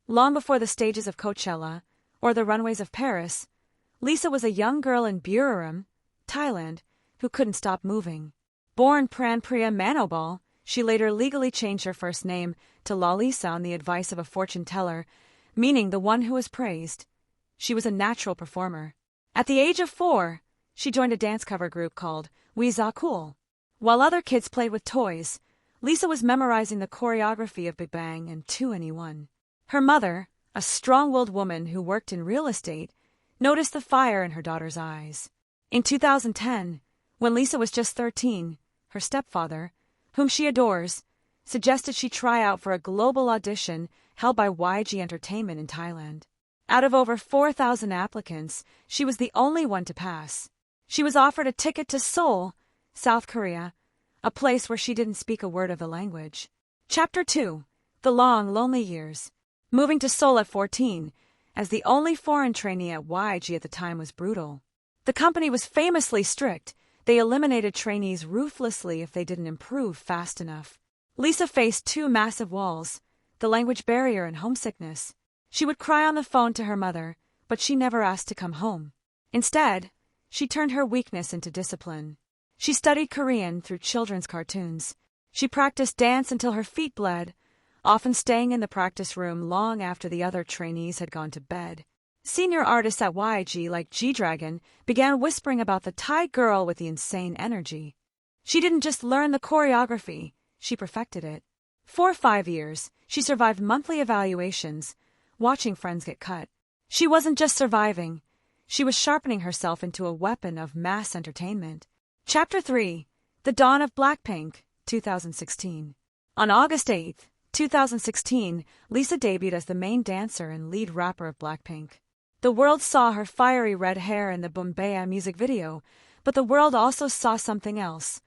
Long before the stages of Coachella or the runways of Paris, Lisha was a young girl in Buriram, Thailand, who couldn't stop moving. Born Pranpriya Manobal, she later legally changed her first name to Lalisa on the advice of a fortune teller, meaning the one who is praised. She was a natural performer. At the age of 4, she joined a dance cover group called We Za Cool. While other kids played with toys, Lisha was memorizing the choreography of Big Bang and 2NE1. Her mother, a strong-willed woman who worked in real estate, noticed the fire in her daughter's eyes. In 2010, when Lisha was just 13, her stepfather, whom she adores, suggested she try out for a global audition held by YG Entertainment in Thailand. Out of over 4,000 applicants, she was the only one to pass. She was offered a ticket to Seoul, South Korea, a place where she didn't speak a word of the language. Chapter 2. The Long, Lonely Years. Moving to Seoul at 14, as the only foreign trainee at YG at the time, was brutal. The company was famously strict. They eliminated trainees ruthlessly if they didn't improve fast enough. Lisha faced 2 massive walls, the language barrier and homesickness. She would cry on the phone to her mother, but she never asked to come home. Instead, she turned her weakness into discipline. She studied Korean through children's cartoons. She practiced dance until her feet bled, often staying in the practice room long after the other trainees had gone to bed. Senior artists at YG like G-Dragon began whispering about the Thai girl with the insane energy. She didn't just learn the choreography, she perfected it. For 5 years, she survived monthly evaluations, watching friends get cut. She wasn't just surviving, she was sharpening herself into a weapon of mass entertainment. Chapter 3. The Dawn of Blackpink, 2016. On August 8, 2016, Lisha debuted as the main dancer and lead rapper of Blackpink. The world saw her fiery red hair in the Bombaya music video, but the world also saw something else.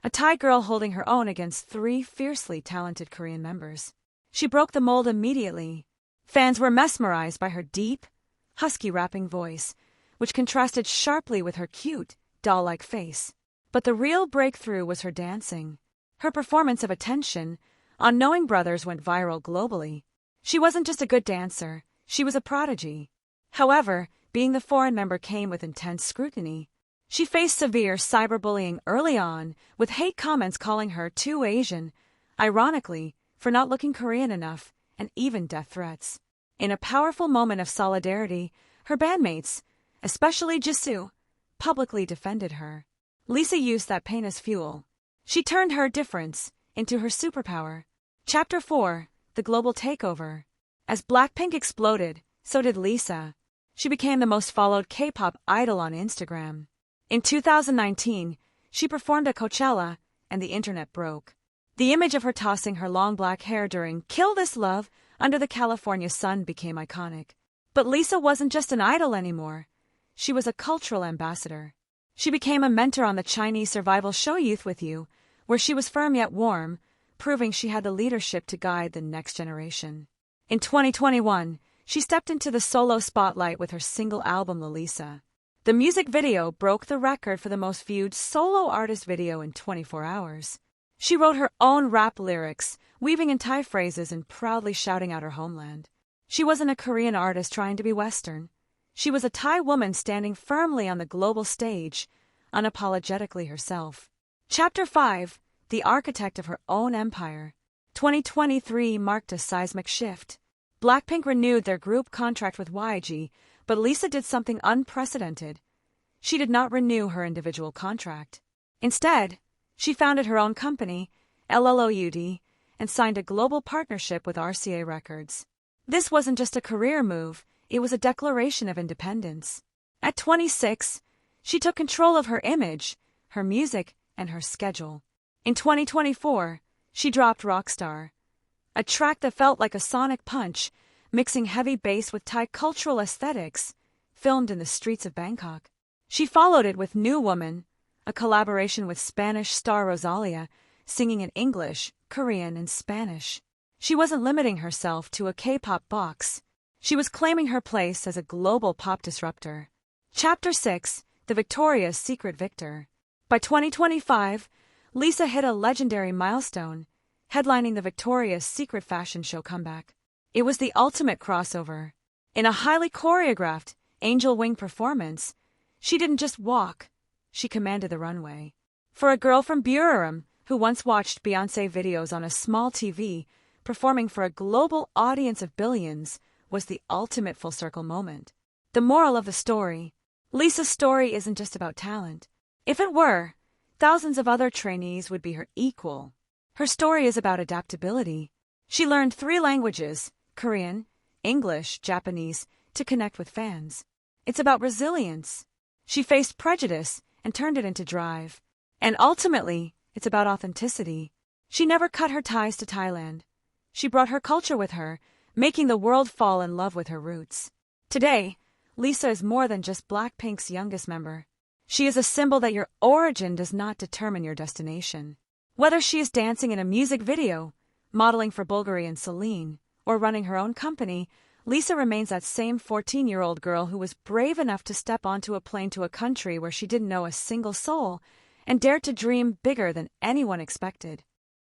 A Thai girl holding her own against 3 fiercely talented Korean members. She broke the mold immediately. Fans were mesmerized by her deep, husky rapping voice, which contrasted sharply with her cute, doll-like face. But the real breakthrough was her dancing. Her performance of Attention on Knowing Brothers went viral globally. She wasn't just a good dancer, she was a prodigy. However, being the foreign member came with intense scrutiny. She faced severe cyberbullying early on, with hate comments calling her too Asian, ironically, for not looking Korean enough, and even death threats. In a powerful moment of solidarity, her bandmates, especially Jisoo, publicly defended her. Lisha used that pain as fuel. She turned her difference into her superpower. Chapter 4. The Global Takeover. As Blackpink exploded, so did Lisha. She became the most followed K-pop idol on Instagram. In 2019, she performed at Coachella, and the internet broke. The image of her tossing her long black hair during Kill This Love under the California sun became iconic. But Lisha wasn't just an idol anymore. She was a cultural ambassador. She became a mentor on the Chinese survival show Youth With You, where she was firm yet warm, proving she had the leadership to guide the next generation. In 2021, she stepped into the solo spotlight with her single album Lalisa. The music video broke the record for the most viewed solo artist video in 24 hours. She wrote her own rap lyrics, weaving in Thai phrases and proudly shouting out her homeland. She wasn't a Korean artist trying to be Western. She was a Thai woman standing firmly on the global stage, unapologetically herself. Chapter 5. The architect of her own empire. 2023 marked a seismic shift. Blackpink renewed their group contract with YG, but Lisha did something unprecedented. She did not renew her individual contract. Instead, she founded her own company, LLOUD, and signed a global partnership with RCA Records. This wasn't just a career move, it was a declaration of independence. At 26, she took control of her image, her music, and her schedule. In 2024, she dropped Rockstar, a track that felt like a sonic punch, mixing heavy bass with Thai cultural aesthetics, filmed in the streets of Bangkok. She followed it with New Woman, a collaboration with Spanish star Rosalia, singing in English, Korean, and Spanish. She wasn't limiting herself to a K-pop box. She was claiming her place as a global pop disruptor. Chapter 6. The Victoria's Secret Victor. By 2025, Lisha hit a legendary milestone, headlining the Victoria's Secret fashion show comeback. It was the ultimate crossover. In a highly choreographed angel wing performance, she didn't just walk, she commanded the runway. For a girl from Buriram who once watched Beyoncé videos on a small TV, performing for a global audience of billions was the ultimate full circle moment. The moral of the story: Lisa's story isn't just about talent. If it were, thousands of other trainees would be her equal. Her story is about adaptability. She learned 3 languages, Korean, English, Japanese, to connect with fans. It's about resilience. She faced prejudice and turned it into drive. And ultimately, it's about authenticity. She never cut her ties to Thailand. She brought her culture with her, making the world fall in love with her roots. Today, Lisa is more than just Blackpink's youngest member. She is a symbol that your origin does not determine your destination. Whether she is dancing in a music video, modeling for Bulgari and Celine, or running her own company, Lisa remains that same 14-year-old girl who was brave enough to step onto a plane to a country where she didn't know a single soul and dared to dream bigger than anyone expected.